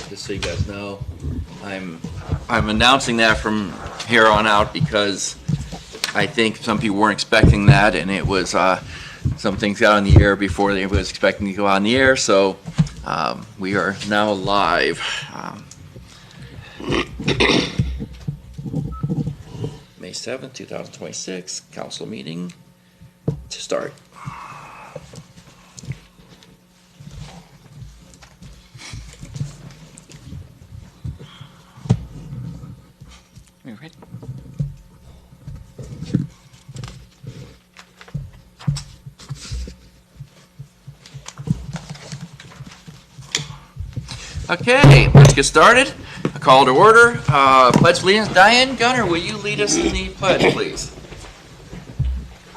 just so you guys know. I'm announcing that from here on out because I think some people weren't expecting that, and it was some things got on the air before they was expecting to go on the air. So we are now live. May 7th, 2026, council meeting to start. You ready? Okay, let's get started. A call to order. Pledge allegiance. Diane Gunner, will you lead us in the pledge, please?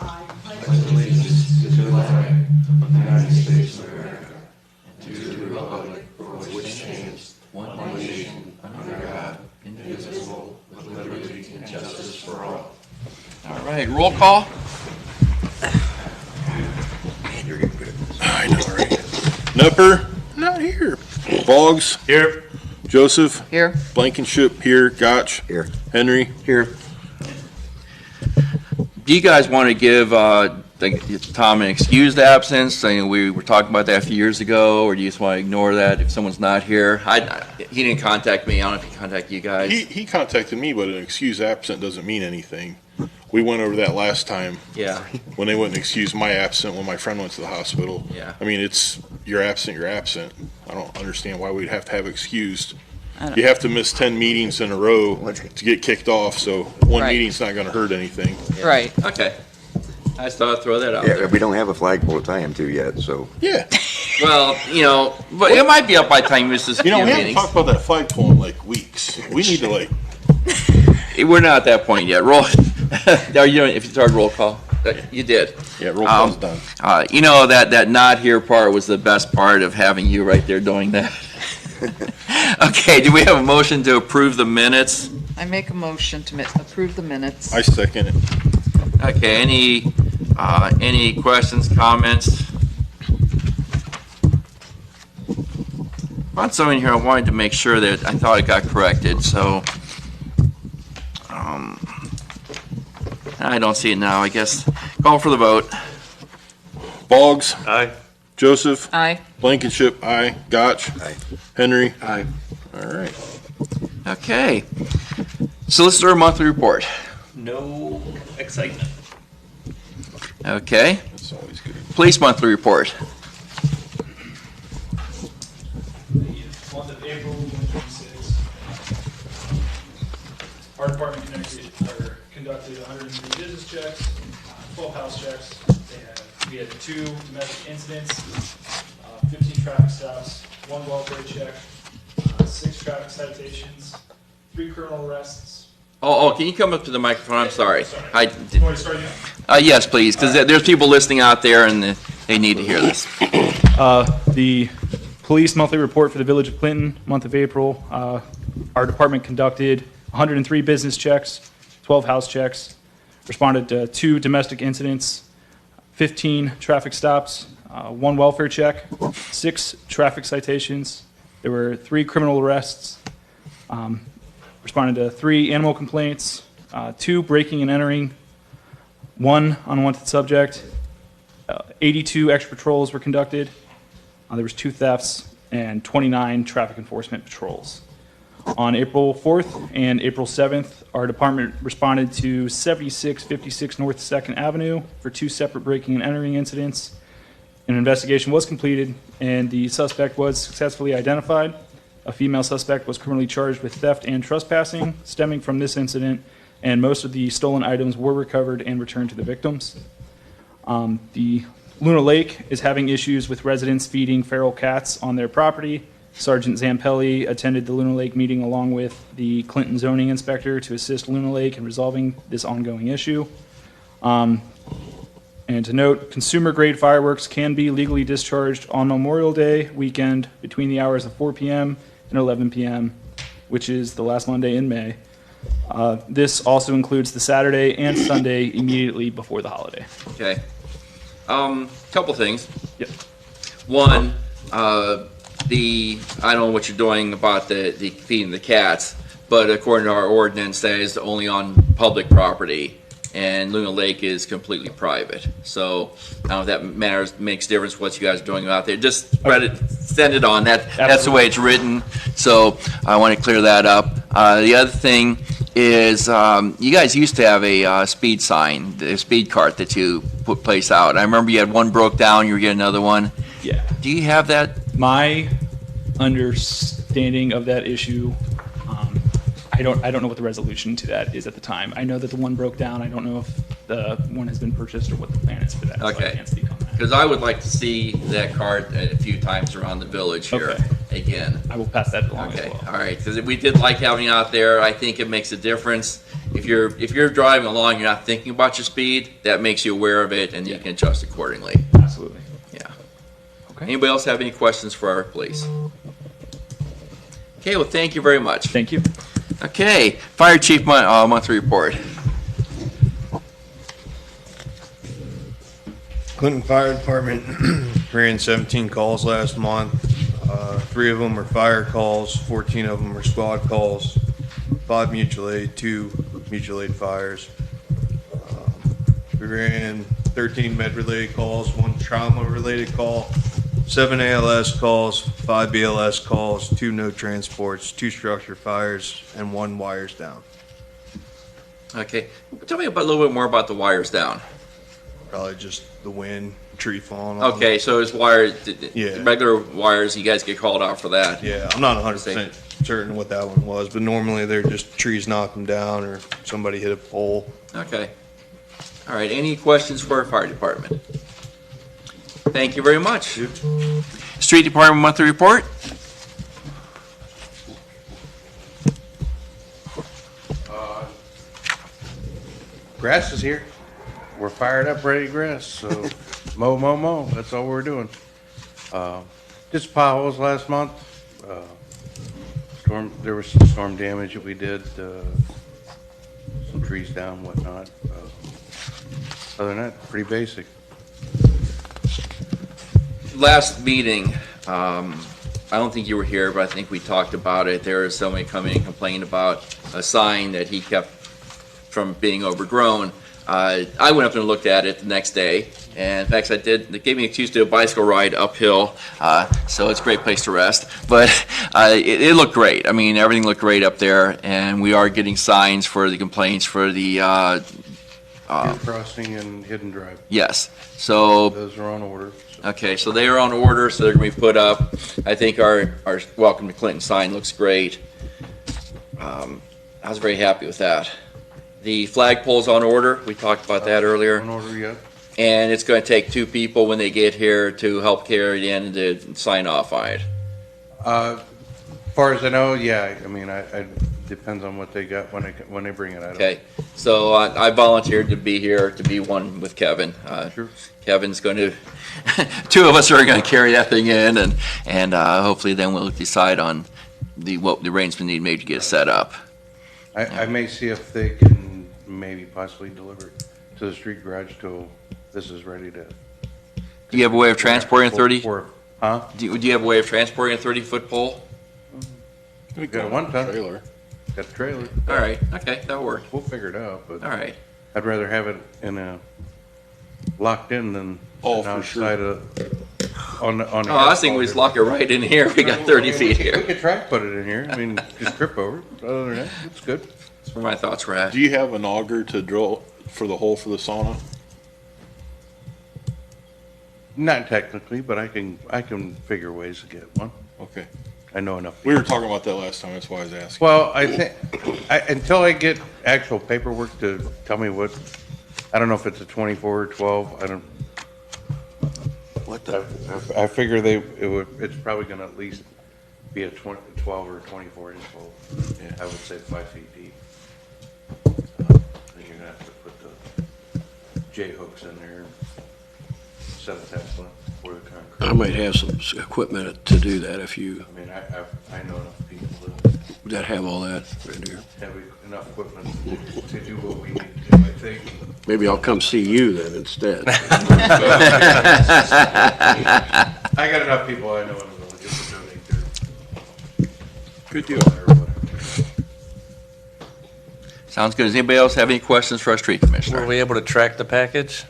I pledge allegiance to the flag of the United States of America, and to the republic for which stands one nation under God, indivisible, with liberty and justice for all. All right, roll call. I know, right? Nupper? Not here. Boggs? Here. Joseph? Here. Blankenship here. Gotch? Here. Henry? Here. Do you guys want to give Tom an excused absence? Saying we were talking about that a few years ago, or do you just want to ignore that if someone's not here? He didn't contact me. I don't know if he contacted you guys. He contacted me, but an excuse absent doesn't mean anything. We went over that last time Yeah. when they wouldn't excuse my absent when my friend went to the hospital. Yeah. I mean, you're absent, you're absent. I don't understand why we'd have to have excused. You have to miss 10 meetings in a row to get kicked off, so one Right. meeting's not gonna hurt anything. Right. Okay. I just thought I'd throw that out Yeah, there. we don't have a flagpole to tie him to yet, so. Yeah. Well, but it might be up by the time you miss this You know, few we haven't meetings. talked about that flagpole in like weeks. We need to We're not at that point yet. Roll. No, if you start roll call, you did. yeah, roll call's done. That not here part was the best part of having you right there doing that. Okay, do we have a motion to approve the minutes? I make a motion to approve the minutes. I second it. Okay, any questions, comments? On something here, I wanted to make sure that I thought it got corrected, so I don't see it now, I guess. Call for the vote. Boggs? Aye. Joseph? Aye. Blankenship? Aye. Gotch? Aye. Henry? Aye. All right. Okay. Solicitor monthly report. No excitement. Okay. That's always good. Police monthly report. The month of April 2026, our department conducted 103 business checks, 12 house checks. We had 2 domestic incidents, 15 traffic stops, 1 welfare check, 6 traffic citations, 3 criminal arrests. Oh, can you come up to the microphone? I'm sorry. You want to start again? Yes, please, because there's people listening out there and they need to hear this. The police monthly report for the Village of Clinton, month of April. Our department conducted 103 business checks, 12 house checks, responded to 2 domestic incidents, 15 traffic stops, 1 welfare check, 6 traffic citations. There were 3 criminal arrests, responded to 3 animal complaints, 2 breaking and entering, 1 unwanted subject, 82 extra patrols were conducted. There was 2 thefts and 29 traffic enforcement patrols. On April 4th and April 7th, our department responded to 7656 North 2nd Avenue for 2 separate breaking and entering incidents. An investigation was completed and the suspect was successfully identified. A female suspect was criminally charged with theft and trespassing stemming from this incident, and most of the stolen items were recovered and returned to the victims. The Luna Lake is having issues with residents feeding feral cats on their property. Sergeant Zampelli attended the Luna Lake meeting along with the Clinton zoning inspector to assist Luna Lake in resolving this ongoing issue. And to note, consumer-grade fireworks can be legally discharged on Memorial Day weekend between the hours of 4 p.m. and 11 p.m., which is the last Monday in May. This also includes the Saturday and Sunday immediately before the holiday. Okay. Couple things. Yep. One, I don't know what you're doing about the feeding the cats, but according to our ordinance, that is only on public property, and Luna Lake is completely private. So I don't know if that makes difference what you guys are doing out there. Just send it on. That's the way it's written. So I want to clear that up. The other thing is, you guys used to have a speed sign, the speed cart that you place out. I remember you had one broke down, you were getting another one. Yeah. Do you have that? My understanding of that issue, I don't know what the resolution to that is at the time. I know that the one broke down. I don't know if the one has been purchased or what the plan is for that. So I Okay. can't speak on that. Because I would like to see that cart a few times around the village here Okay. again. I will pass that along as Okay, well. all right, because we did like having you out there. I think it makes a difference. If you're driving along, you're not thinking about your speed, that makes you aware of it, and you can adjust accordingly. Absolutely. Yeah. Okay. Anybody else have any questions for our police? Okay, well, thank you very much. Thank you. Okay, Fire Chief monthly report. Clinton Fire Department ran 17 calls last month. 3 of them were fire calls, 14 of them were squad calls, 5 mutual aid, 2 mutual aid fires. We ran 13 med-related calls, 1 trauma-related call, 7 ALS calls, 5 BLS calls, 2 no transports, 2 structure fires, and 1 wires down. Okay, tell me a little bit more about the wires down. Probably just the wind, tree falling on them. Okay, so it's wire, Yeah. regular wires, you guys get called out for that. Yeah, I'm not 100% certain what that one was, but normally they're just trees knock them down or somebody hit a pole. Okay. All right, any questions for our fire department? Thank you very much. Street Department monthly report? Grass is here. We're fired up, ready to grass, so mow, that's all we're doing. Just potholes last month. There was some storm damage that we did, some trees down, whatnot. Other than that, pretty basic. Last meeting, I don't think you were here, but I think we talked about it. There was somebody coming and complaining about a sign that he kept from being overgrown. I went up and looked at it the next day, and in fact, it gave me an excuse to do a bicycle ride uphill, so it's a great place to rest. But it looked great. I mean, everything looked great up there, and we are getting signs for the complaints for the, Pier Crossing and Hidden Drive, yes. So those are on order. So okay, so they are on order, so they're gonna be put up. I think our Welcome to Clinton sign looks great. I was very happy with that. The flagpole's on order, we talked about that earlier. On order yet? And it's gonna take 2 people when they get here to help carry it in and to sign off on it. As far as I know, yeah, I mean, I depends on what they got when they bring it. I don't- Okay, so I volunteered to be here, to be one with Kevin. Sure. Kevin's going to, 2 of us are going to carry that thing in, and hopefully then we'll decide on what the arrangement need made to get it set up. I may see if they can maybe possibly deliver it to the street garage till this is ready to. Do you have a way of transporting a 30? Huh? Do you have a way of transporting a 30-foot pole? We got a 1-ton. Trailer. Got a trailer. All right, okay, that'll work. We'll figure it out, but All right. I'd rather have it in a, locked in than Oh, for outside of, on the. Oh, I was thinking we just lock it right in here. We got 30 feet We here. could track put it in here. I mean, just trip over it. Other than that, it's good. That's where my thoughts were at. Do you have an auger to drill for the hole for the sauna? Not technically, but I can figure ways to get one. Okay. I know enough. We were talking about that last time, that's why I was asking. Well, I think, until I get actual paperwork to tell me what, I don't know if it's a 24 or 12, I don't. What the? I figure it's probably gonna at least be a 12 or 24 inch hole. Yeah. I would say 5 feet deep. Then you're gonna have to put the J hooks in there, and set a Tesla for the concrete. I might have some equipment to do that if you, I mean, I know enough people that have all that right here. that have enough equipment to do what we need to do, I think. Maybe I'll come see you then instead. I got enough people I know in the village that would donate Good deal. Sounds good. Does anybody else have any questions for our street Were commissioner? we able to track the package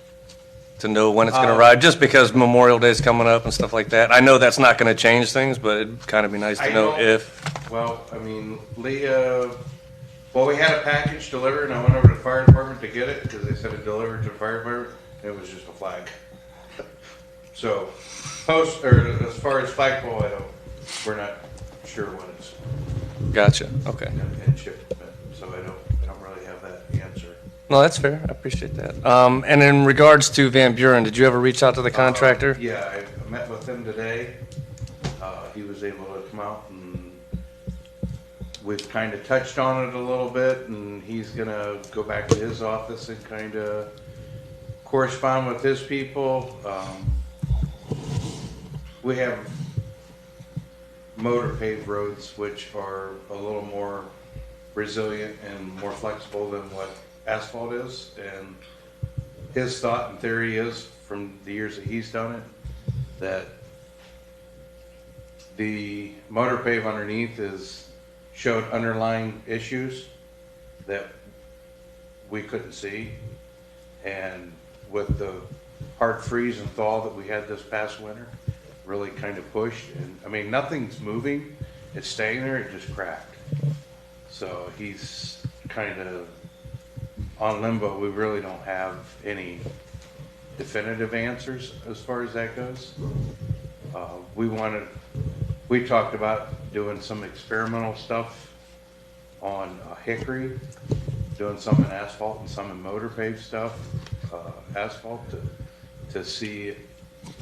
to know when it's going to arrive? Just because Memorial Day's coming up and stuff like that. I know that's not going to change things, but it'd kind of be nice to I know know. if. Well, I mean, Leah, well, we had a package delivered, and I went over to the fire department to get it, because they said it delivered to the fire department, and it was just a flag. So, as far as flagpole, we're not sure when it's Gotcha. Okay. gonna ship, so I don't really have that answer. No, that's fair. I appreciate that. And in regards to Van Buren, did you ever reach out to the contractor? Yeah, I met with him today. He was able to come out, and we've kind of touched on it a little bit, and he's gonna go back to his office and kind of correspond with his people. We have motor paved roads, which are a little more resilient and more flexible than what asphalt is. And his thought and theory is, from the years that he's done it, that the motor pave underneath showed underlying issues that we couldn't see. And with the hard freeze and thaw that we had this past winter, really kind of pushed. And I mean, nothing's moving, it's staying there, it just cracked. So he's kind of on limbo. We really don't have any definitive answers as far as that goes. We talked about doing some experimental stuff on Hickory, doing some in asphalt and some in motor pave stuff, asphalt, to see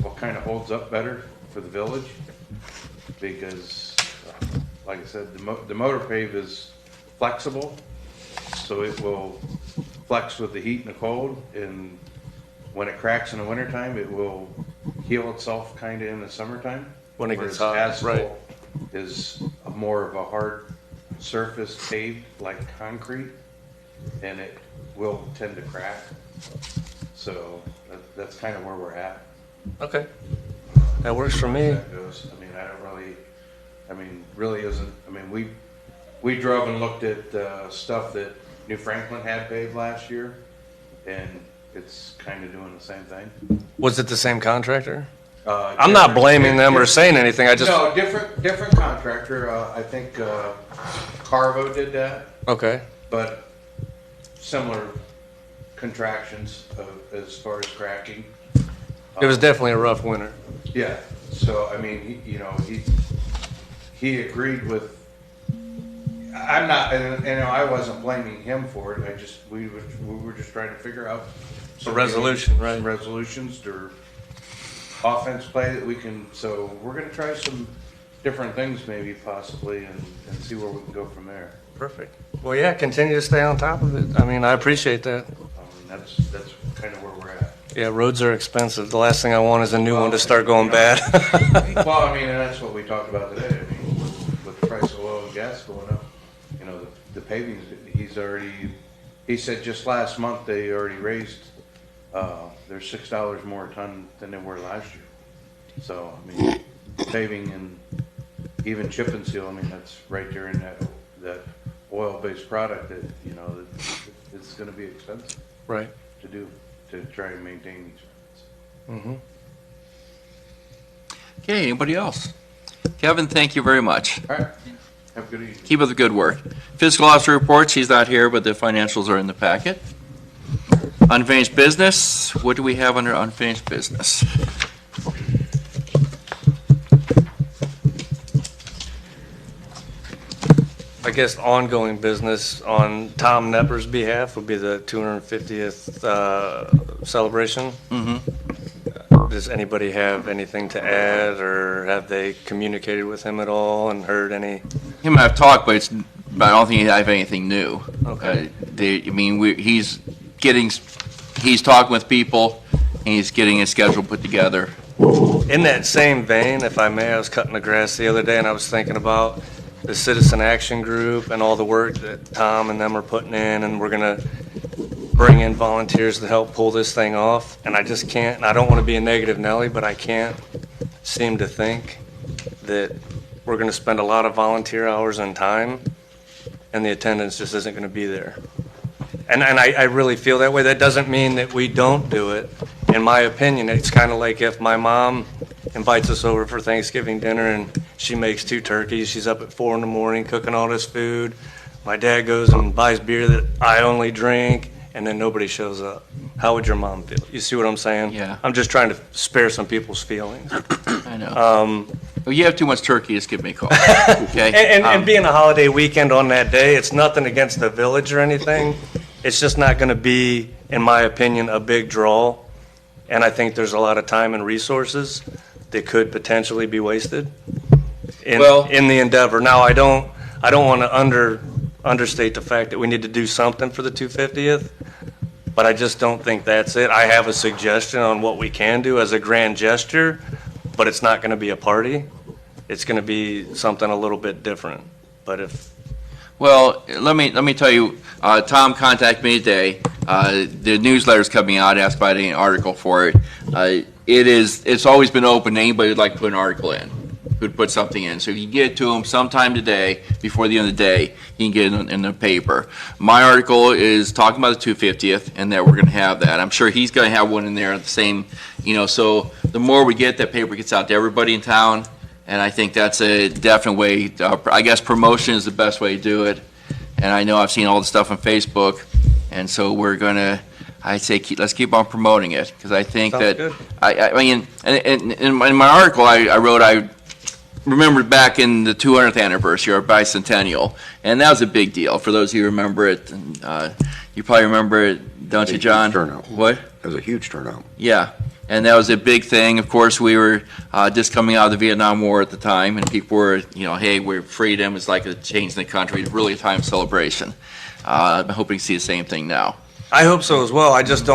what kind of holds up better for the village. Because, like I said, the motor pave is flexible, so it will flex with the heat and the cold, and when it cracks in the wintertime, it will heal itself kind of in the summertime. When it gets Whereas hot, right. asphalt is more of a hard surface paved like concrete, and it will tend to crack. So that's kind of where we're at. Okay. That works for me. That goes. I mean, really isn't, I mean, we drove and looked at stuff that New Franklin had paved last year, and it's kind of doing the same thing. Was it the same contractor? I'm not blaming them or saying anything. I just. No, different contractor. I think Carvo did that, Okay. but similar contractions as far as cracking. It was definitely a rough winter. Yeah, so, I mean, he agreed with, I'm not, and I wasn't blaming him for it, we were just trying to figure out. A resolution, right. Some resolutions or offense play that we can, so we're gonna try some different things maybe possibly and see where we can go from there. Perfect. Well, yeah, continue to stay on top of it. I mean, I appreciate that. That's kind of where we're at. Yeah, roads are expensive. The last thing I want is a new one to start going bad. Well, I mean, and that's what we talked about today. I mean, with the price of oil and gas going up, the paving, he said just last month they already raised, they're $6 more a ton than they were last year. So, I mean, paving and even chip and seal, I mean, that's right there in that oil-based product that, that it's gonna be expensive Right. to do, to try and maintain these roads. Mm-hmm. Okay, anybody else? Kevin, thank you very much. All right, have a good evening. Keep up the good work. Fiscal officer reports, he's not here, but the financials are in the packet. Unfinished business, what do we have under unfinished business? I guess ongoing business on Tom Nepper's behalf would be the 250th celebration. Mm-hmm. Does anybody have anything to add, or have they communicated with him at all and heard any? Him and I've talked, but I don't think I have anything new. Okay. He's talking with people, and he's getting his schedule put together. In that same vein, if I may, I was cutting the grass the other day and I was thinking about the Citizen Action Group and all the work that Tom and them are putting in, and we're gonna bring in volunteers to help pull this thing off. And I just can't, and I don't want to be a negative Nelly, but I can't seem to think that we're going to spend a lot of volunteer hours and time, and the attendance just isn't going to be there. And I really feel that way. That doesn't mean that we don't do it. In my opinion, it's kind of like if my mom invites us over for Thanksgiving dinner and she makes 2 turkeys. She's up at 4 in the morning cooking all this food. My dad goes and buys beer that I only drink, and then nobody shows up. How would your mom feel? You see what I'm saying? Yeah. I'm just trying to spare some people's feelings. I know. If you have too much turkey, just give me a call. Okay? And being a holiday weekend on that day, it's nothing against the village or anything. It's just not going to be, in my opinion, a big draw. And I think there's a lot of time and resources that could potentially be wasted in the endeavor. Now, I don't want to understate the fact that we need to do something for the 250th, but I just don't think that's it. I have a suggestion on what we can do as a grand gesture, but it's not going to be a party. It's going to be something a little bit different. But if Well, let me tell you, Tom contacted me today. The newsletter's coming out, asked about any article for it. It's always been open to anybody who'd like to put an article in, who'd put something in. So if you get it to him sometime today, before the end of the day, he can get it in the paper. My article is talking about the 250th, and that we're going to have that. I'm sure he's going to have one in there, the same, so the more we get, that paper gets out to everybody in town. And I think that's a definite way, I guess promotion is the best way to do it. And I know I've seen all the stuff on Facebook, and so we're gonna, I say, let's keep on promoting it, because I think Sounds that, good. I mean, in my article, I wrote, I remembered back in the 200th anniversary, our bicentennial, and that was a big deal, for those of you who remember it. And, you probably remember it, don't you, John? Turnout. What? It was a huge turnout. Yeah, and that was a big thing. Of course, we were just coming out of the Vietnam War at the time, and people were, hey, we're freedom. It's like a change in the country. It's really a time of celebration. I'm hoping to see the same thing now. I hope so as well. I just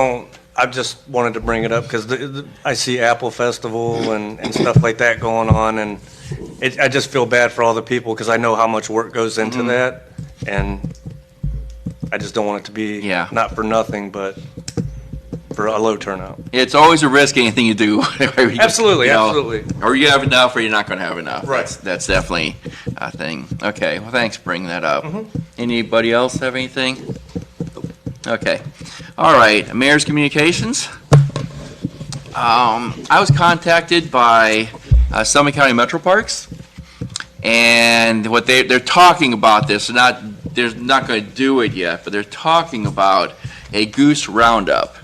wanted to bring it up because I see Apple Festival and stuff like that going on, and I just feel bad for all the people because I know how much work goes into that, and I just don't want it to be not for nothing, but for a low turnout. It's always a risk, anything you do. Absolutely, absolutely. Or you have enough, or you're not going to have enough. Right. That's definitely a thing. Okay, well, thanks for bringing that up. Anybody else have anything? Okay. All right, Mayor's Communications. I was contacted by Summit County Metro Parks, and what they're talking about this, they're not going to do it yet, but they're talking about a goose roundup,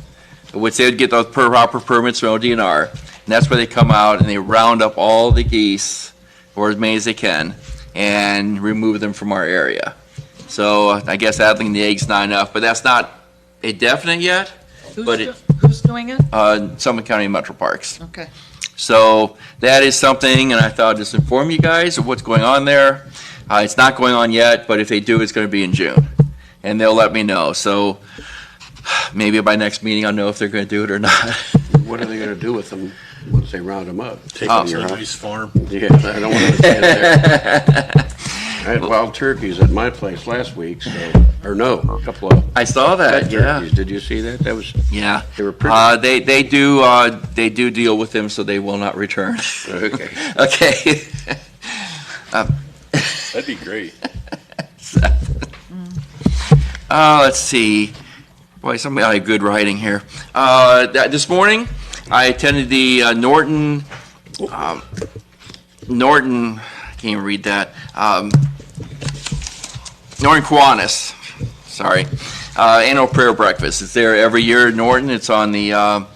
which they would get those proper permits from ODNR, and that's where they come out and they round up all the geese, or as many as they can, and remove them from our area. So I guess adding the eggs not enough, but that's not a definite yet. Who's doing it? Summit County Metro Parks. Okay. So that is something, and I thought I'd just inform you guys of what's going on there. It's not going on yet, but if they do, it's going to be in June, and they'll let me know. So maybe by next meeting, I'll know if they're going to do it or not. What are they gonna do with them once they round them up? Take Oh. it to Louis Farm. Yeah, I don't wanna stand there. I had wild turkeys at my place last week, a couple of I saw that. pet Yeah, turkeys. Did you see that? That was, yeah. they were pretty. They do deal with them, so they will not return. Okay. Okay. That'd be great. Let's see. Boy, somebody had good writing here. This morning, I attended the Norton, I can't even read that, Norton Kiwanis, sorry, annual prayer breakfast. It's there every year at Norton. It's on the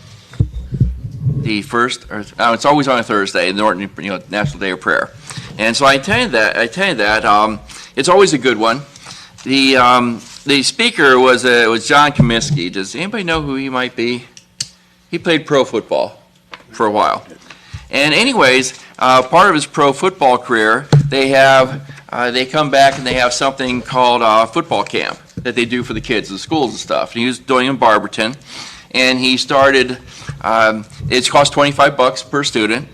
first, or it's always on a Thursday, the Norton, National Day of Prayer. And so I attended that. It's always a good one. The speaker was John Comiskey. Does anybody know who he might be? He played pro football for a while. And anyways, part of his pro football career, they come back and they have something called football camp that they do for the kids in the schools and stuff. And he was doing it in Barberton, and he started. It costs $25 per student.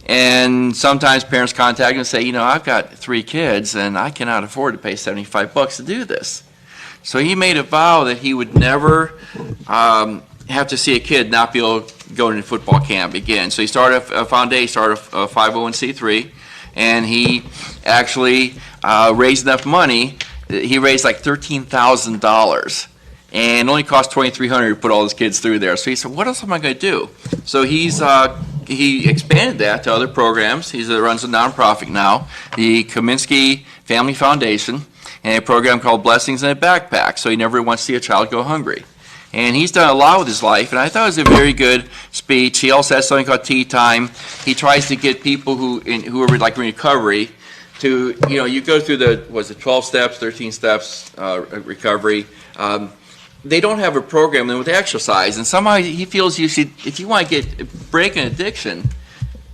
And sometimes parents contact him and say, I've got 3 kids and I cannot afford to pay $75 to do this. So he made a vow that he would never have to see a kid not be able to go into football camp again. So he started a foundation, started a 501c3, and he actually raised enough money. He raised like $13,000, and it only cost $2,300 to put all his kids through there. So he said, "What else am I going to do?" So he expanded that to other programs. He runs a nonprofit now, the Kaminsky Family Foundation, and a program called Blessings in a Backpack. So he never wants to see a child go hungry. And he's done a lot with his life, and I thought it was a very good speech. He also has something called Tea Time. He tries to get people who are like in recovery to, you go through 12 steps, 13 steps, recovery. They don't have a program with exercise, and somehow he feels you should, if you want to break an addiction,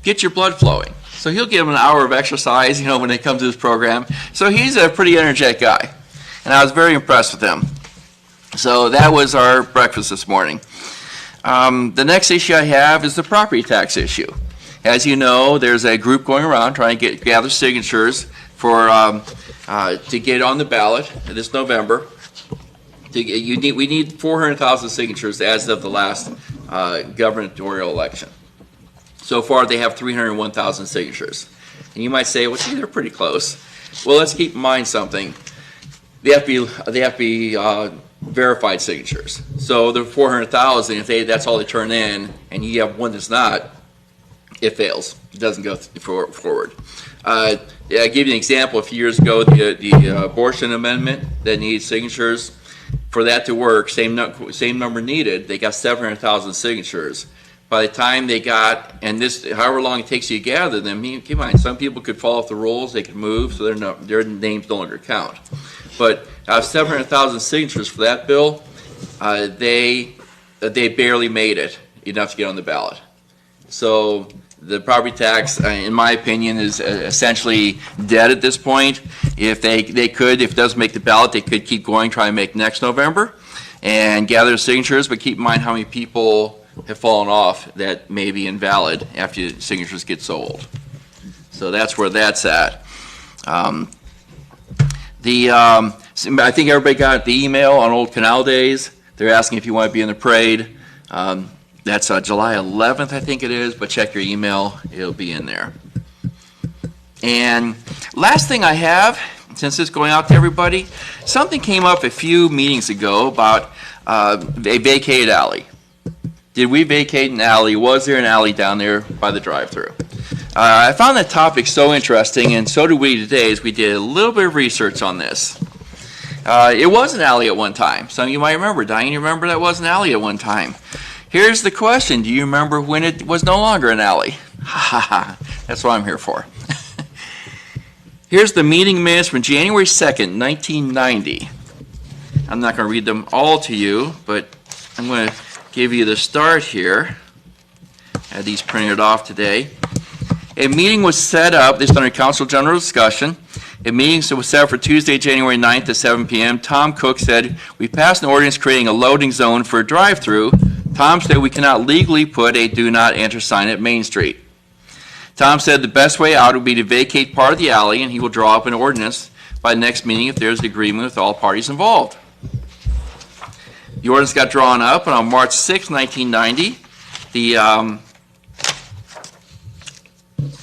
get your blood flowing. So he'll give them an hour of exercise, when they come to this program. So he's a pretty energetic guy, and I was very impressed with him. So that was our breakfast this morning. The next issue I have is the property tax issue. As you know, there's a group going around trying to gather signatures for to get on the ballot this November. We need 400,000 signatures as of the last gubernatorial election. So far, they have 301,000 signatures. And you might say, well, gee, they're pretty close. Well, let's keep in mind something. They have to be verified signatures. So the 400,000, if that's all they turn in, and you have one that's not, it fails. It doesn't go forward. I'll give you an example. A few years ago, the abortion amendment that needed signatures, for that to work, same number needed, they got 700,000 signatures. By the time they got, and this, however long it takes you to gather them, keep in mind, some people could fall off the rolls, they could move, so their names no longer count. But out of 700,000 signatures for that bill, they barely made it enough to get on the ballot. So the property tax, in my opinion, is essentially dead at this point. If if it doesn't make the ballot, they could keep going, try and make next November, and gather signatures, but keep in mind how many people have fallen off that may be invalid after the signatures get so old. So that's where that's at. I think everybody got the email on Old Canal Days. They're asking if you want to be in the parade. That's July 11th, I think it is, but check your email. It'll be in there. And last thing I have, since it's going out to everybody, something came up a few meetings ago about a vacated alley. Did we vacate an alley? Was there an alley down there by the drive-thru? I found that topic so interesting, and so did we today, as we did a little bit of research on this. It was an alley at one time. Some of you might remember. Diane, you remember that was an alley at one time. Here's the question. Do you remember when it was no longer an alley? Ha ha ha. That's what I'm here for. Here's the meeting minutes from January 2nd, 1990. I'm not going to read them all to you, but I'm going to give you the start here. I had these printed off today. A meeting was set up, this is under council general discussion. A meeting was set up for Tuesday, January 9th at 7 p.m. Tom Cook said, "We passed an ordinance creating a loading zone for a drive-through." Tom said, "We cannot legally put a do not enter sign at Main Street." Tom said the best way out would be to vacate part of the alley, and he will draw up an ordinance by the next meeting if there's agreement with all parties involved. The ordinance got drawn up, and on March 6, 1990, the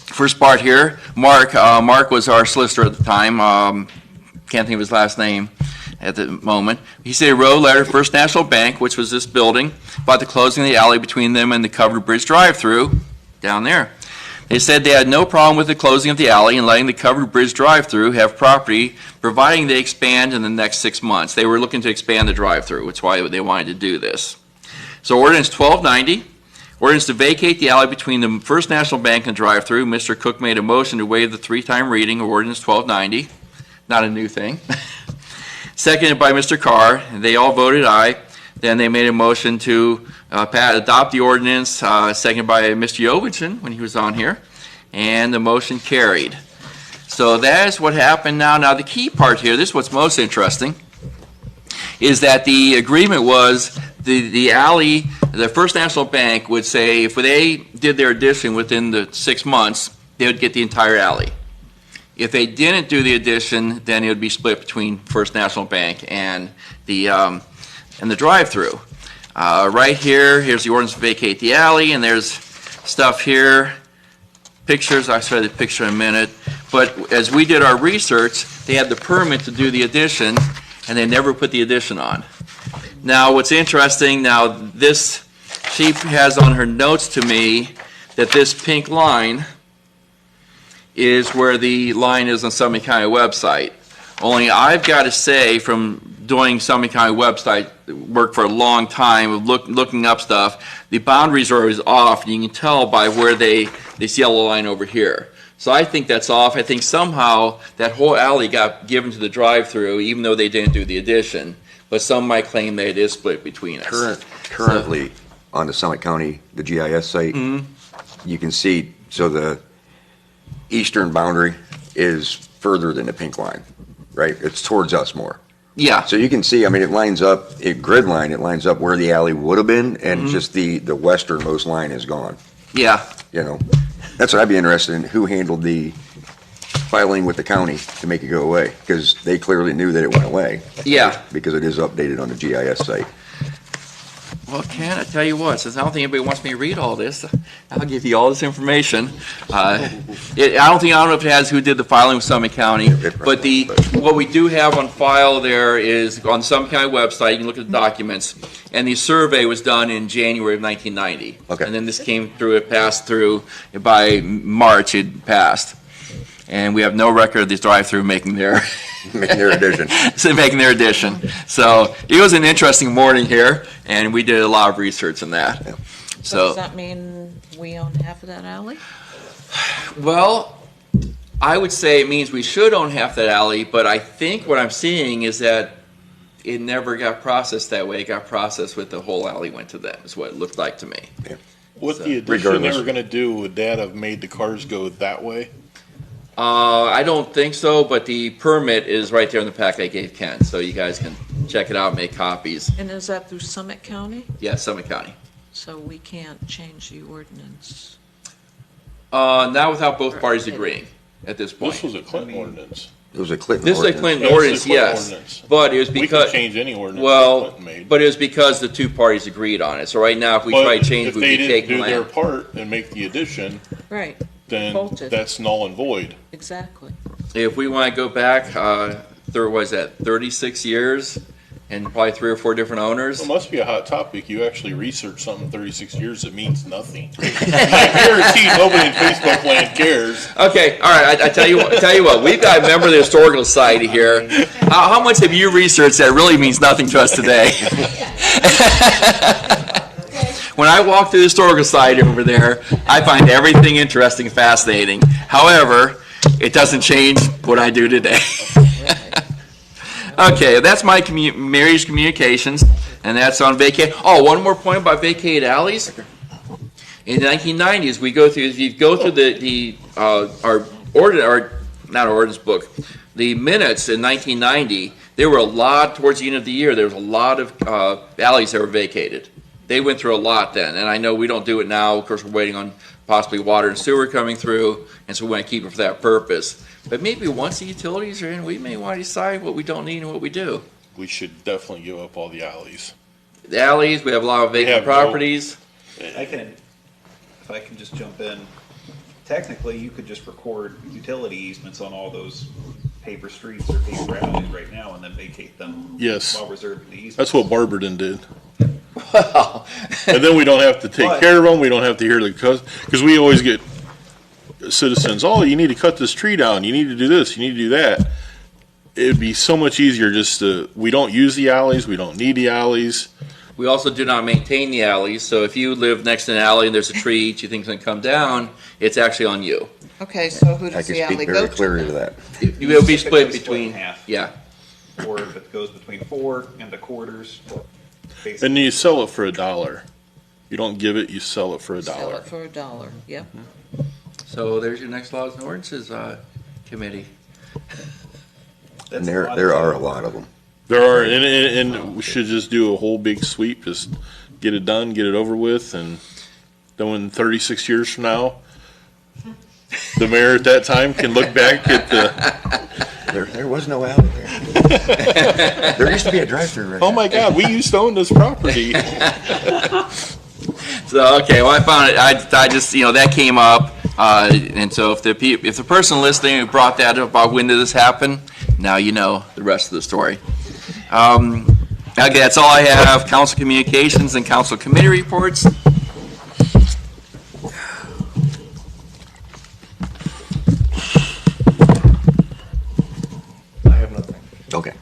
first part here, Mark was our solicitor at the time, can't think of his last name at the moment. He said he wrote a letter to First National Bank, which was this building, about the closing of the alley between them and the Covered Bridge drive-through down there. They said they had no problem with the closing of the alley and letting the Covered Bridge drive-through have property, providing they expand in the next 6 months. They were looking to expand the drive-through, which is why they wanted to do this. So ordinance 1290, ordinance to vacate the alley between the First National Bank and drive-through. Mr. Cook made a motion to waive the 3-time reading of ordinance 1290. Not a new thing. Seconded by Mr. Carr. They all voted aye. Then they made a motion to adopt the ordinance, seconded by Mr. Yovichin when he was on here, and the motion carried. So that is what happened now. Now the key part here, this is what's most interesting, is that the agreement was the alley, the First National Bank would say if they did their addition within the 6 months, they would get the entire alley. If they didn't do the addition, then it would be split between First National Bank and the drive-through. Right here, here's the ordinance to vacate the alley, and there's stuff here, pictures. I'll show you the picture in a minute. But as we did our research, they had the permit to do the addition, and they never put the addition on. Now, what's interesting, she has on her notes to me that this pink line is where the line is on Summit County website. Only I've got to say, from doing Summit County website work for a long time, looking up stuff, the boundaries are always off, and you can tell by where this yellow line over here. So I think that's off. I think somehow that whole alley got given to the drive-through, even though they didn't do the addition. But some might claim that it is split between us. Currently, on the Summit County, the GIS site, you can see, so the eastern boundary is further than the pink line, right? It's towards us more. Yeah, So you can see, I mean, it lines up, grid line, it lines up where the alley would have been, and just the westernmost line is gone, yeah. you know? That's what I'd be interested in, who handled the filing with the county to make it go away, because they clearly knew that it went away, Yeah. because it is updated on the GIS site. Well, Ken, I tell you what, since I don't think anybody wants me to read all this, I'll give you all this information. I don't know if it has who did the filing with Summit County, but what we do have on file there is on the Summit County website, you can look at the documents, and the survey was done in January of 1990. Okay. And then this came through, it passed through, by March it passed. And we have no record of this drive-through making their Making their addition. making their addition. So it was an interesting morning here, and we did a lot of research on that. Yeah. So does So, that mean we own half of that alley? well, I would say it means we should own half that alley, but I think what I'm seeing is that it never got processed that way. It got processed with the whole alley went to them, is what it looked like to me. What So, the addition they regardless. were gonna do, would that have made the cars go that way? I don't think so, but the permit is right there in the pack I gave Ken, so you guys can check it out, make copies. And is that through Summit County? Yeah, Summit County. So we can't change the ordinance? Not without both parties agreeing at this point. This was a Clinton ordinance. It was a Clinton This is a ordinance. Clinton That's the ordinance, Clinton yes, ordinance. but it was We can because, change any ordinance that well, Clinton made. but it was because the two parties agreed on it. So right now, if we try to change, But we'd if be they didn't taking do their land. part and make the addition, Right, then Bolted. that's null and void. exactly. If we want to go back, there was that 36 years and probably 3 or 4 different owners. It must be a hot topic. You actually research something 36 years that means nothing. I guarantee nobody in Facebook land cares. Okay, all right. I tell you what. We've got a member of the historical society here. How much have you researched that really means nothing to us today? When I walk through the historical society over there, I find everything interesting and fascinating. However, it doesn't change what I do today. Okay, that's my marriage communications, and that's on vacate. Oh, one more point about vacated alleys. In the 1990s, we go through. If you go through not our ordinance book, the minutes in 1990, there were a lot towards the end of the year. There was a lot of alleys that were vacated. They went through a lot then, and I know we don't do it now. Of course, we're waiting on possibly water and sewer coming through, and so we want to keep it for that purpose. But maybe once the utilities are in, we may want to decide what we don't need and what we do. We should definitely give up all the alleys. The alleys, we have a lot of vacant have no- properties. If I can just jump in, technically, you could just record utility easements on all those paper streets or paper alleys right now and then vacate them. Yes. While reserving the easement. That's what Barberton did. Well, And then we don't have to take But- care of them. We don't have to hear the, because we always get citizens, oh, you need to cut this tree down. You need to do this. You need to do that. It'd be so much easier just to, we don't use the alleys. We don't need the alleys. we also do not maintain the alleys, so if you live next to an alley and there's a tree you think is going to come down, it's actually on you. Okay, so who I does can the alley speak go very to? clearly to that. You will be If it split goes split between, in half. yeah. Or if it goes between 4 and the quarters. basically. And you sell it for $1. You don't give it, you sell it for Sell it $1. for $1, yep. So there's your next laws and ordinances committee. That's And a there, lot there of- are a lot of them. There are, and we should just do a whole big sweep, just get it done, get it over with, and then when 36 years from now, the mayor at that time can look back at the, There was no alley there. There used to be a drive-through right oh there. my God, we used to own this property. So, okay, well, I found it, I just, that came up, And so if the person listening who brought that up about when did this happen, now you know the rest of the story. Okay, that's all I have. Council communications and council committee reports. I have nothing. Okay.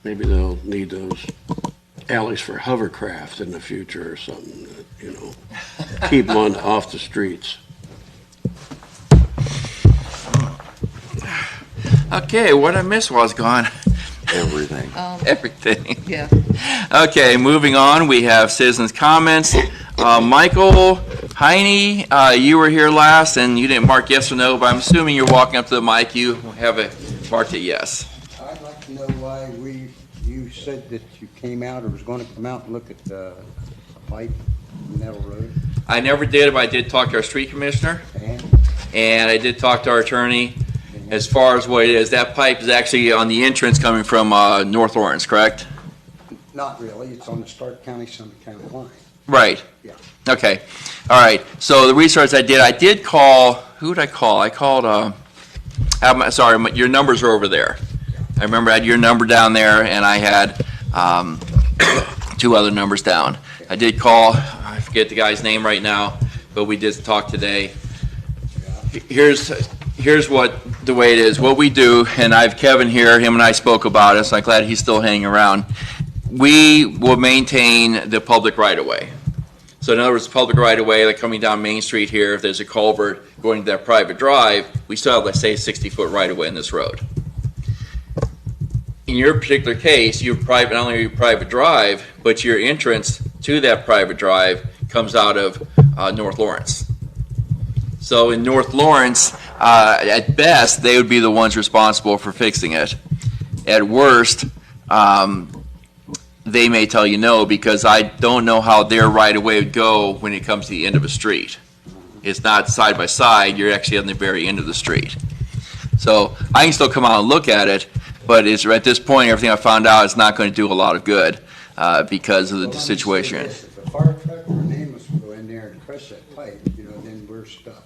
Maybe they'll need those alleys for hovercraft in the future or something, keep them off the streets. Okay, what I missed while I was gone? Everything. Everything. Yeah. Okay, moving on, we have citizens' comments. Michael Heine, you were here last, and you didn't mark yes or no, but I'm assuming you're walking up to the mic, you have marked it yes. I'd like to know why you said that you came out or was going to come out and look at the pipe in Nettle Road. I never did, but I did talk to our street commissioner, and I did talk to our attorney. As far as what it is, that pipe is actually on the entrance coming from North Lawrence, correct? Not really. It's on the Stark County, Summit County line. Right. Yeah. Okay. All right. So the research I did call, who did I call? I called, sorry, your numbers are over there. I remember I had your number down there, and I had two other numbers down. I did call, I forget the guy's name right now, but we did talk today. Here's what the way it is. What we do, and I have Kevin here, him and I spoke about it, so I'm glad he's still hanging around. We will maintain the public right-of-way. So in other words, public right-of-way, like coming down Main Street here, if there's a culvert going to that private drive, we still have, let's say, 60-foot right-of-way in this road. In your particular case, you have private, not only your private drive, but your entrance to that private drive comes out of North Lawrence. So in North Lawrence, at best, they would be the ones responsible for fixing it. At worst, they may tell you no, because I don't know how their right-of-way would go when it comes to the end of a street. It's not side by side, you're actually on the very end of the street. So I can still come out and look at it, but it's, at this point, everything I found out is not going to do a lot of good because of the situation. If a fire truck or an ambulance will go in there and crush that pipe, then we're stuck.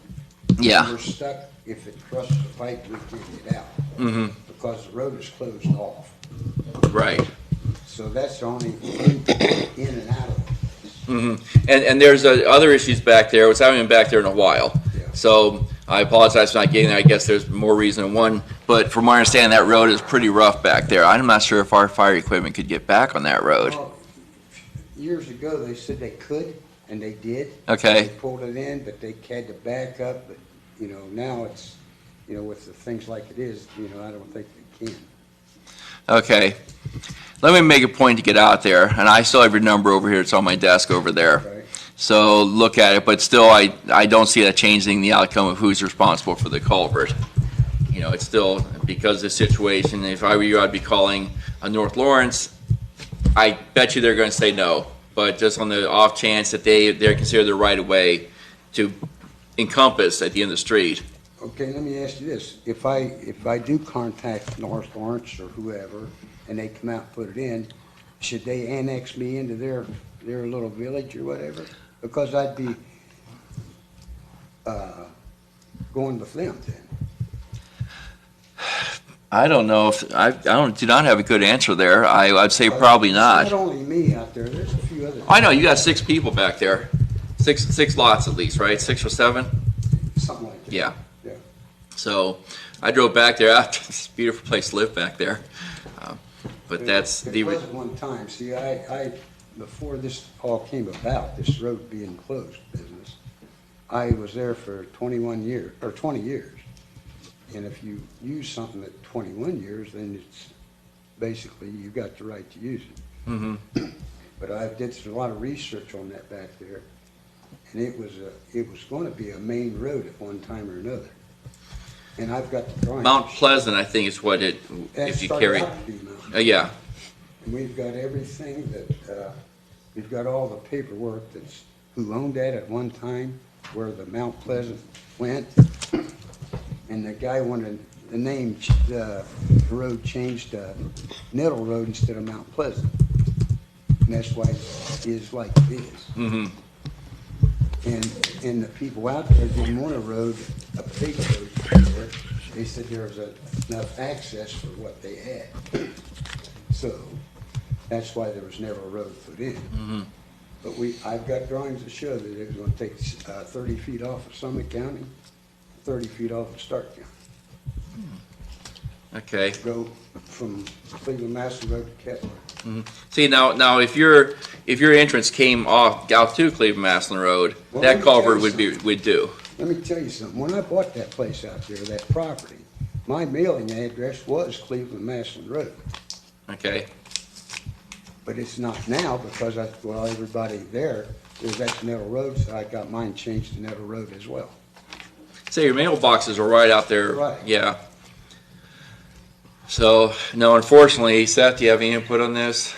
Yeah. We're stuck. If it crushes the pipe, we can't get out. Mm-hmm. Because the road is closed off. Right. So that's the only in and out of it. Mm-hmm. And there's other issues back there, which I haven't been back there in a while. Yeah. So I apologize for not getting there. I guess there's more reason than one. But from my understanding, that road is pretty rough back there. I'm not sure if our fire equipment could get back on that road. Well, years ago, they said they could, and they did. Okay. They pulled it in, but they had to back up. But, now it's, with the things like it is, I don't think they can. Okay. Let me make a point to get out there, and I still have your number over here. It's on my desk over there. Right? So look at it, but still, I don't see that changing the outcome of who's responsible for the culvert. It's still, because of the situation, if I were you, I'd be calling North Lawrence. I bet you they're going to say no, but just on the off chance that they're considered the right of way to encompass at the end of the street. Okay, let me ask you this. If I do contact North Lawrence or whoever, and they come out and put it in, should they annex me into their little village or whatever? Because I'd be going with them then. I don't know if, do not have a good answer there. I'd say probably It's not. not only me out there, there's a few others. I know, you got 6 people back there. Six lots at least, right? 6 or 7? Something like that. Yeah. Yeah. So I drove back there. It's a beautiful place to live back there. But that's It the, was at one time. See, I before this all came about, this road being closed business, I was there for 21 years, or 20 years. And if you use something at 21 years, then it's basically, you got the right to use it. mm-hmm. But I did a lot of research on that back there, and it was going to be a main road at one time or another. And I've got the drawings. Mount Pleasant, I think is what it, if you carry. That started out to be Mount. Yeah. And we've got everything that, we've got all the paperwork that's, who owned that at one time, where the Mount Pleasant went. And the guy wanted the name, the road changed to Nettle Road instead of Mount Pleasant. and that's why it is like it is. Mm-hmm. And the people out there didn't want a road, a big road there. They said there was enough access for what they had. So that's why there was never a road put in. Mm-hmm. But I've got drawings that show that it was gonna take 30 feet off of Summit County, 30 feet off of Stark County. Okay. Go from Cleveland Master Road to Kepler. See, now, if your entrance came out to Cleveland Maslin Road, Well, let that me tell culvert you would do. Let me tell you something. When I bought that place out there, that property, my mailing address was Cleveland Maslin Road. Okay. But it's not now because everybody there, that's Nettle Road, so I got mine changed to Nettle Road as well. Say your mailboxes are right out there. Right. Yeah. So, no, unfortunately, Seth, do you have any input on this?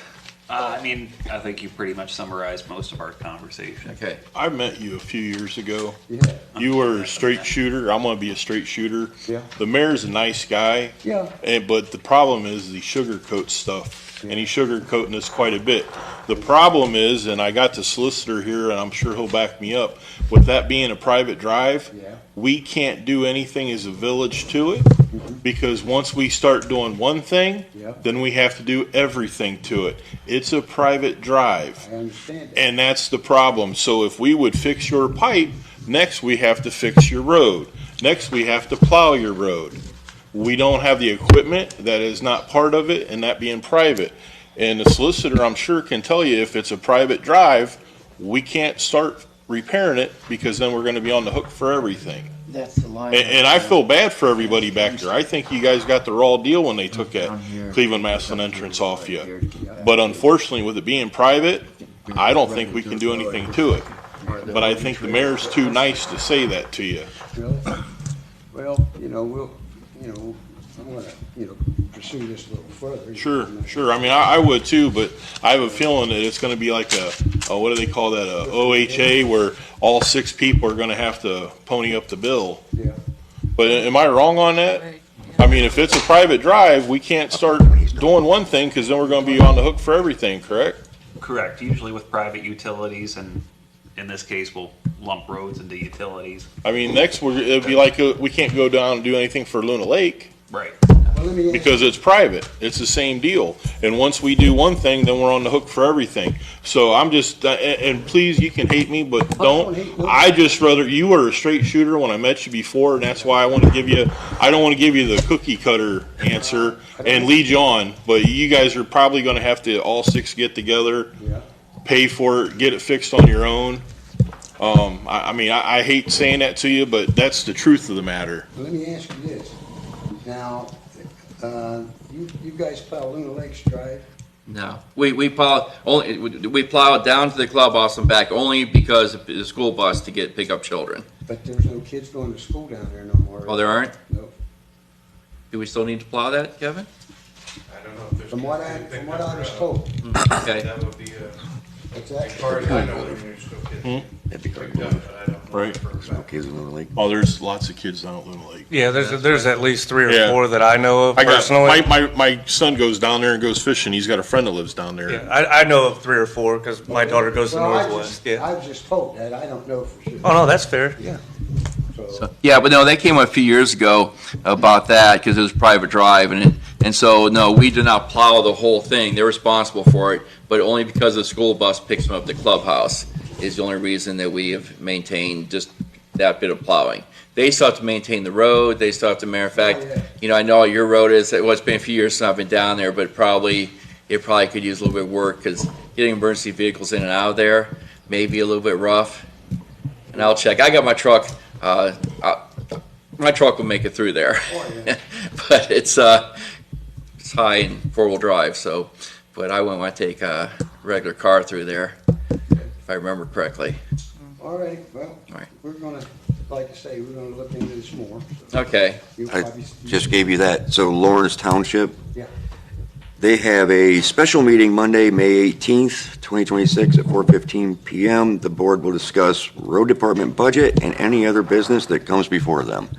I mean, I think you pretty much summarized most of our conversation. Okay. I met you a few years ago. Yeah, You were a straight shooter. I'm gonna be a straight shooter. yeah, The mayor's a nice guy, yeah. but the problem is he sugarcoats stuff, and he's sugarcoating this quite a bit. The problem is, and I got the solicitor here, and I'm sure he'll back me up, with that being a private drive, Yeah. we can't do anything as a village to it, because once we start doing one thing, Yeah. then we have to do everything to it. It's a private drive. I understand that. And that's the problem. So if we would fix your pipe, next we have to fix your road. Next we have to plow your road. We don't have the equipment, that is not part of it, and that being private. And the solicitor, I'm sure, can tell you if it's a private drive, we can't start repairing it because then we're gonna be on the hook for everything. That's the line. And I feel bad for everybody back there. I think you guys got the raw deal when they took that Cleveland Maslin entrance off you. But unfortunately, with it being private, I don't think we can do anything to it. But I think the mayor's too nice to say that to you. Really? Well, I'm gonna, pursue this a little further. Sure. I mean, I would too, but I have a feeling that it's gonna be like what do they call that, a OHA, where all 6 people are gonna have to pony up the bill. Yeah. But am I wrong on that? Right. I mean, if it's a private drive, we can't start doing one thing, because then we're gonna be on the hook for everything, correct? Correct. Usually with private utilities, and in this case, we'll lump roads into utilities. I mean, next, it'd be like, we can't go down and do anything for Luna Lake, Right. Well, let me ask because it's private. It's the same deal. And once we do one thing, then we're on the hook for everything. So I'm just, and please, you can hate me, but don't. I just rather, you were a straight shooter when I met you before, and that's why I want to give you, I don't want to give you the cookie cutter answer and lead you on, but you guys are probably going to have to, all 6 get together, Yeah. pay for it, get it fixed on your own. I mean, I hate saying that to you, but that's the truth of the matter. Let me ask you this. Now, you guys plow Luna Lakes Drive? No, we plow it down to the clubhouse and back only because of the school bus to pick up children. But there's no kids going to school down there no more. Oh, there aren't? No. Do we still need to plow that, Kevin? I don't know if there's. From what I was told. Okay. That would be What's as that? far as I know, there's still kids. That'd be picked up, but I don't know. Right. for- No kids in Little Lake. Oh, there's lots of kids down at Luna Lake. Yeah, there's at least 3 or Yeah. 4 that I know of I got, personally. my son goes down there and goes fishing. He's got a friend that lives down there. Yeah, I know of 3 or 4 because my daughter goes to Well, Northwest. Yeah. I was just told that. I don't know for sure. Oh no, that's fair. Yeah. So, Yeah, but no, they came a few years ago about that because it was private drive, and so no, we did not plow the whole thing. They're responsible for it, but only because the school bus picks them up at the clubhouse is the only reason that we have maintained just that bit of plowing. They still have to maintain the road. They still have to, matter of fact, Oh, yeah. I know your road is. Well, it's been a few years since I've been down there, but it probably could use a little bit of work because getting emergency vehicles in and out of there may be a little bit rough. And I'll check. I got my truck. My truck will make it through there, but it's high and 4-wheel drive. So, but I wouldn't want to take a regular car through there, if I remember correctly. all right, well, All right. we're gonna, like I say, we're gonna look into this more. So Okay. you'll I probably- just gave you that. So Lawrence Township. Yeah. They have a special meeting Monday, May 18th, 2026 at 4:15 PM. The board will discuss road department budget and any other business that comes before them.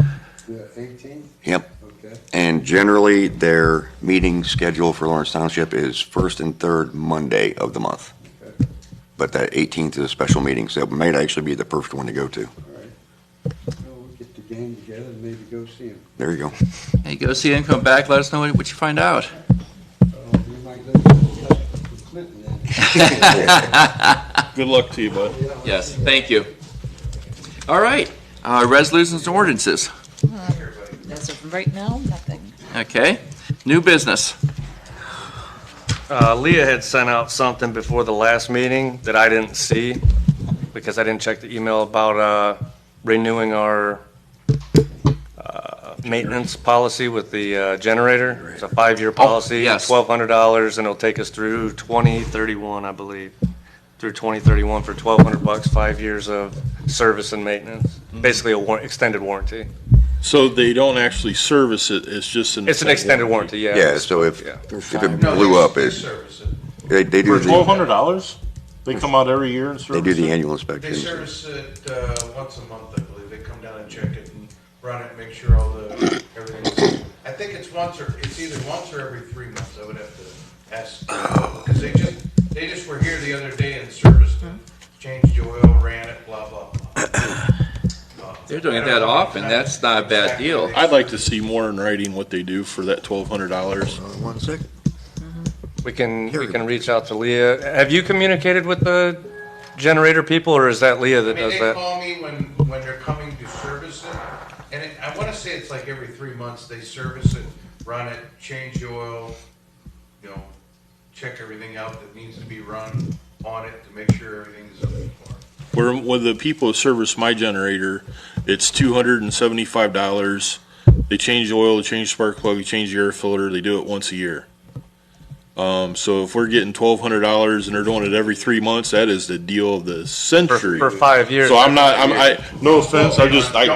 The 18th? Yep. Okay. And generally, their meeting schedule for Lawrence Township is first and third Monday of the month. but that 18th is a special meeting, so it might actually be the perfect one to go to. All right. Well, we'll get the gang together and maybe go see him. There you go. Hey, go see it and come back, let us know what you find out. We might go to Clinton then. Good luck to you, bud. Yes, thank you. All right, resolutions and ordinances. As of right now, nothing. Okay, new business. Leah had sent out something before the last meeting that I didn't see because I didn't check the email about renewing our maintenance policy with the generator. It's a 5-year policy, yes. $1,200, and it'll take us through 2031, I believe. Through 2031 for $1,200, 5 years of service and maintenance. Basically a extended warranty. So they don't actually service it, it's just an. It's an extended warranty, yeah. Yeah, so if Yeah. it blew up, They it, service it. they do For the, $1,200? They come out every year and they service do the it? annual They inspection. service it once a month, I believe. They come down and check it and run it, make sure all the, everything's, I think it's either once or every 3 months. I would have to ask, because they just were here the other day and serviced it, changed the oil, ran it, blah, blah, blah. They're doing it that often, that's not a bad deal. I'd like to see more in writing what they do for that $1,200. 1 second. We can reach out to Leah. Have you communicated with the generator people, or is that Leah I that mean, does they that? call me when they're coming to service it, and I want to say it's like every 3 months, they service it, run it, change the oil, check everything out that needs to be run on it to make sure everything's up to par. Where with the people that service my generator, it's $275. They change the oil, they change the spark plug, they change the air filter. They do it once a year. So if we're getting $1,200 and they're doing it every 3 months, that is the deal of the century. For 5 years. So no offense, Don't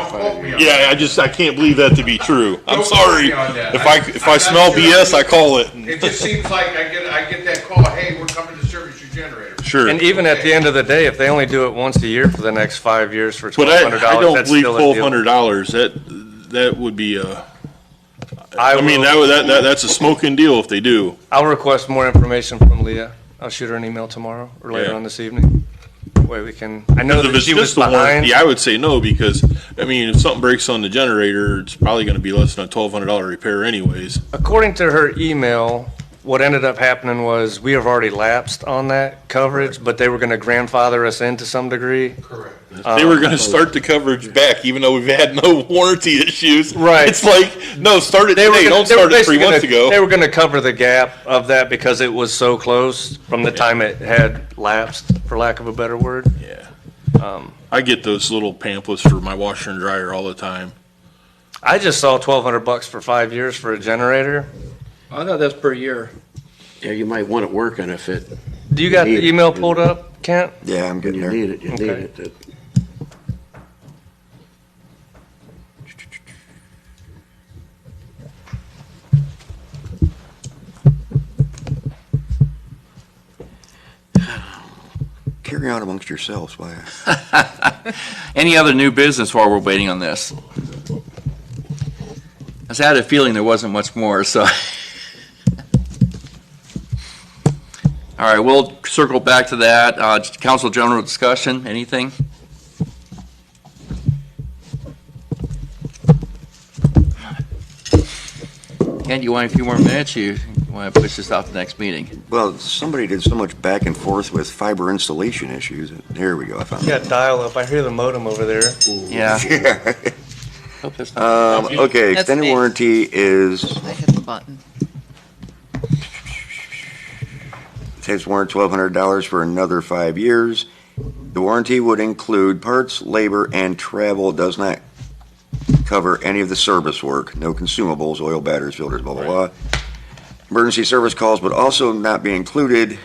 quote me on that. I can't believe that to be true. I'm Don't sorry. quote me on that. If I I'm not smell sure. BS, I call it. It just seems like I get that call, hey, we're coming to service your generator. Sure. And even at the end of the day, if they only do it once a year for the next 5 years for But $1,200, I don't that's believe still a deal. $1,200. That would be a. I mean, will- that's a smoking deal if they do. I'll request more information from Leah. I'll shoot her an email tomorrow or later Yeah. on this evening. That way we can, I know If that it's she was just a behind. warranty, I would say no, because, I mean, if something breaks on the generator, it's probably gonna be less than a $1,200 repair anyways. According to her email, what ended up happening was we have already lapsed on that coverage, but they were gonna grandfather us in to some degree. Correct. They were gonna start the coverage back, even though we've had no warranty issues. Right. It's like, no, start it They were today, gonna- don't they were start it 3 basically months gonna- They ago. were gonna cover the gap of that because it was so close from the time it had lapsed, for lack of a better word. Yeah. I get those little pamphlets for my washer and dryer all the time. I just saw $1,200 for 5 years for a generator. I thought that's per year. Yeah, you might want it working if it, Do you got Need the it. email pulled up, Kent? Yeah, I'm getting you there. need it, you need Okay. it. Carry on amongst yourselves, why? Any other new business while we're waiting on this? I had a feeling there wasn't much more, so. All right, we'll circle back to that. Council general discussion, anything? Ken, you want a few more minutes? You want to push this out to the next meeting? Well, somebody did so much back and forth with fiber installation issues. Here we go, I found Yeah, it. dial up. I hear the modem over there. Yeah. Yeah. Hope that's not- Okay, That's extended me. warranty is, I hit the button. takes warrant $1,200 for another 5 years. The warranty would include parts, labor, and travel. Does not cover any of the service work, no consumables, oil, batteries, filters, blah, blah, blah. Emergency service calls would also not be included,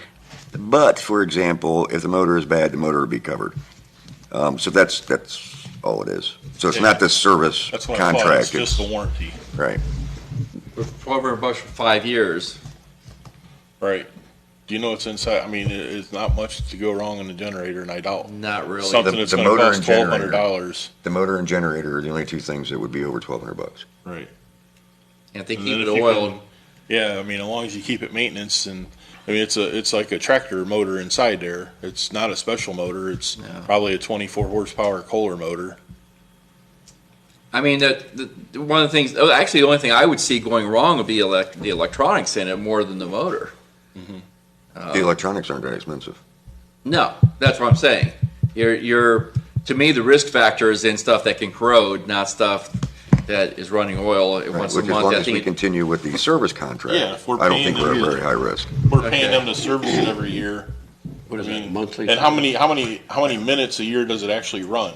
but, for example, if the motor is bad, the motor would be covered. So that's all it is. So it's not the service That's what I thought, contract. it's just the warranty. Right. For $1,200 for 5 years. Right. Do you know what's inside? I mean, it's not much to go wrong in the generator, and I doubt Not really. something The- that's the gonna motor cost and generator. $1,200. The motor and generator are the only two things that would be over $1,200. Right. And if they And keep then it if you oiled, Yeah, I mean, as long as you keep it maintenance and, I mean, it's like a tractor motor inside there. It's not a special motor. It's Yeah. probably a 24 horsepower Kohler motor. I mean, one of the things, actually, the only thing I would see going wrong would be the electronics in it more than the motor. The electronics aren't that expensive. No, that's what I'm saying. To me, the risk factor is in stuff that can corrode, not stuff that is running oil Right, once which a as month. long I as we think continue with the service contract, Yeah, if we're I don't paying think we're at them- very high risk. We're paying Okay. them to service it every year. What is I that, mean, monthly? And how many minutes a year does it actually run?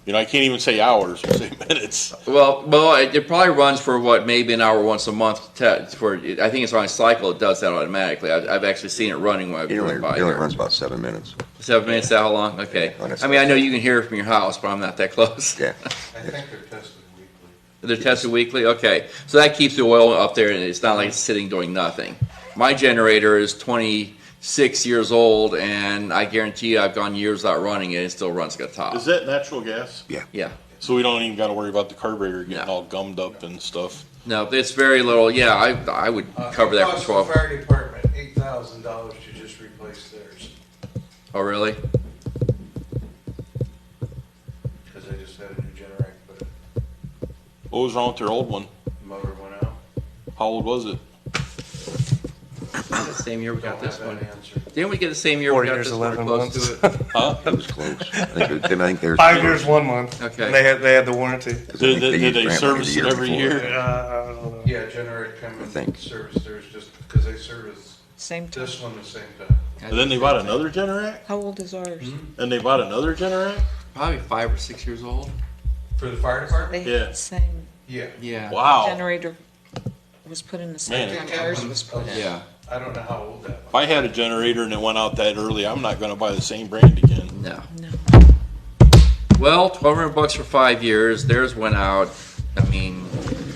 You know, I can't even say hours, or say minutes. well, it probably runs for maybe an hour once a month. I think it's on a cycle. It does that automatically. I've actually seen it running when I've It only, driven by it only there. runs about 7 minutes. 7 minutes, that how long? Okay. I mean, I know you can hear it from your house, but I'm not that close. Yeah. I think they're tested weekly. They're tested weekly? Okay. So that keeps the oil up there, and it's not like it's sitting doing nothing. My generator is 26 years old, and I guarantee you I've gone years without running it. It still runs like a top. Is that natural gas? Yeah. So we don't even gotta worry about the carburetor getting No. all gummed up and stuff. No, it's very little. Yeah, I would cover that for 12. Fire department, $8,000 to just replace theirs, Oh, really? because they just had a new generator, but What was wrong with their old one? the motor went out. How old was it? The same year we got Don't this have one. that answer. Didn't we get the same year 4 we got years, this one? 11 Close months. to it? It was close. I think there's. 5 years, 1 month. Okay. And they had the warranty. Did they used service grant it money every the before. year? I don't know. Yeah, generator come I and think. service theirs just because they service Same time. this one the same time. And then they bought another Generac? How old is ours? And they bought another Generac? Probably 5 or 6 years old. For the fire department? They Yeah. had the same Yeah. Yeah. Wow. generator was put in the same Man. time ours was put in. Yeah. I don't know how old that If I had a generator and it went out that early, I'm not gonna buy the same brand again. No. No. Well, $1,200 for 5 years. Theirs went out. I mean,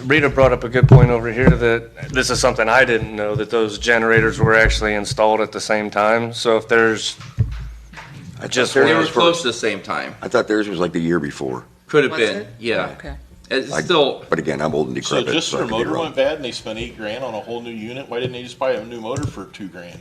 Rita brought up a good point over here that this is something I didn't know, that those generators were actually installed at the same time. So if there's I just thought theirs they were was close first. to the same time. I thought theirs was like the year before. Could have Was been. it? Yeah. Okay. It's I- still. But again, I'm old and So decrepit, just so I their could be motor wrong. went bad and they spent $8,000 on a whole new unit, why didn't they just buy a new motor for $2,000?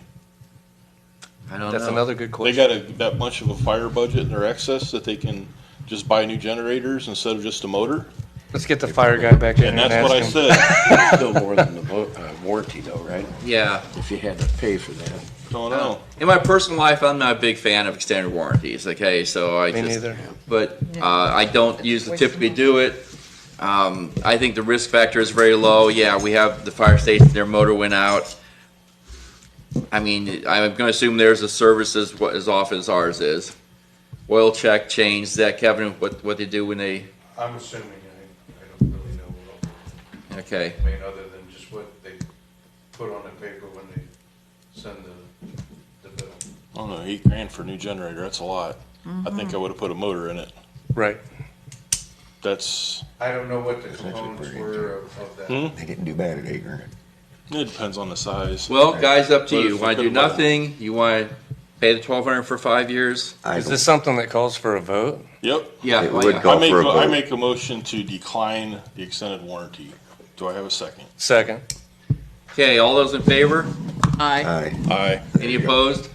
I don't that's know. another good They question. got that much of a fire budget in their excess that they can just buy new generators instead of just a motor? Let's get the fire guy back in And here that's what I ask him. said. Still more than the warranty though, right? Yeah. If you had to pay for that. Don't know. In my personal life, I'm not a big fan of extended warranties. Okay, so I Me just. neither. But I don't usually typically do it. I think the risk factor is very low. Yeah, we have the fire station, their motor went out. I mean, I'm going to assume theirs is service as often as ours is. Oil check, change. Is that, Kevin, what they do when they, I'm assuming, I don't really know what, okay. I mean, other than just what they put on the paper when they send the bill. I don't know, $8,000 for a new generator, that's a lot. I think I would've put a motor in it. Right. That's, I don't know what the actually components pretty were of that. They didn't do bad at $8,000. it depends on the size. Well, guys, up to What you. if Want to we do could've- nothing? You want to pay the $1,200 for 5 years? Is this something that calls for a vote? Yep. Yeah. It why would not? go- I make, for a I vote. make a motion to decline the extended warranty. Do I have a second? Second. Okay, all those in favor? Aye. Aye. Aye. Any opposed?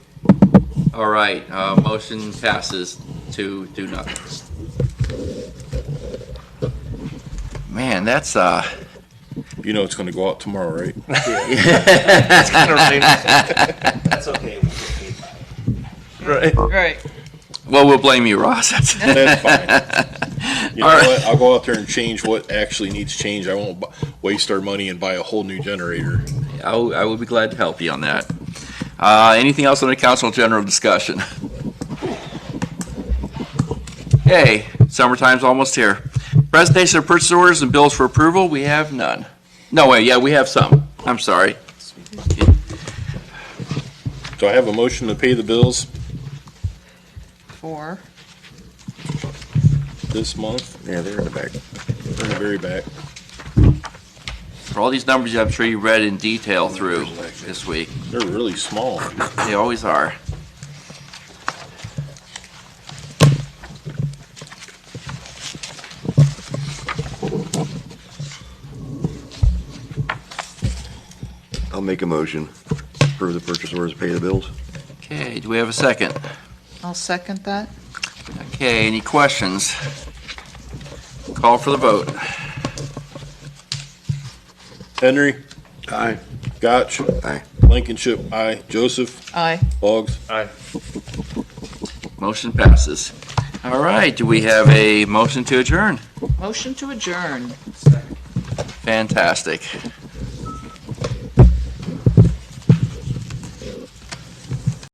All right, motion passes to do nothing. Man, that's, You know it's gonna go out tomorrow, right? That's okay. Right. Right. well, we'll blame you, Ross. That's fine. You know All right. what? I'll go out there and change what actually needs change. I won't waste our money and buy a whole new generator. I will be glad to help you on that. Anything else on the council general discussion? Okay, summertime's almost here. Presentation of purchase orders and bills for approval, we have none. No, wait, yeah, we have some. I'm sorry. Do I have a motion to pay the bills 4. this month? Yeah, they're in the back. They're in the very back. For all these numbers, I'm sure you read in detail through this week. They're really small. They always are. make a motion, approve the purchase orders, pay the bills. Okay, do we have a second? I'll second that. Okay, any questions? Call for the vote. Henry, Aye. Gotch. Aye. Blankenship, aye. Joseph, Aye. Boggs. Aye. Motion passes. All right, do we have a motion to adjourn? Motion to adjourn. Fantastic.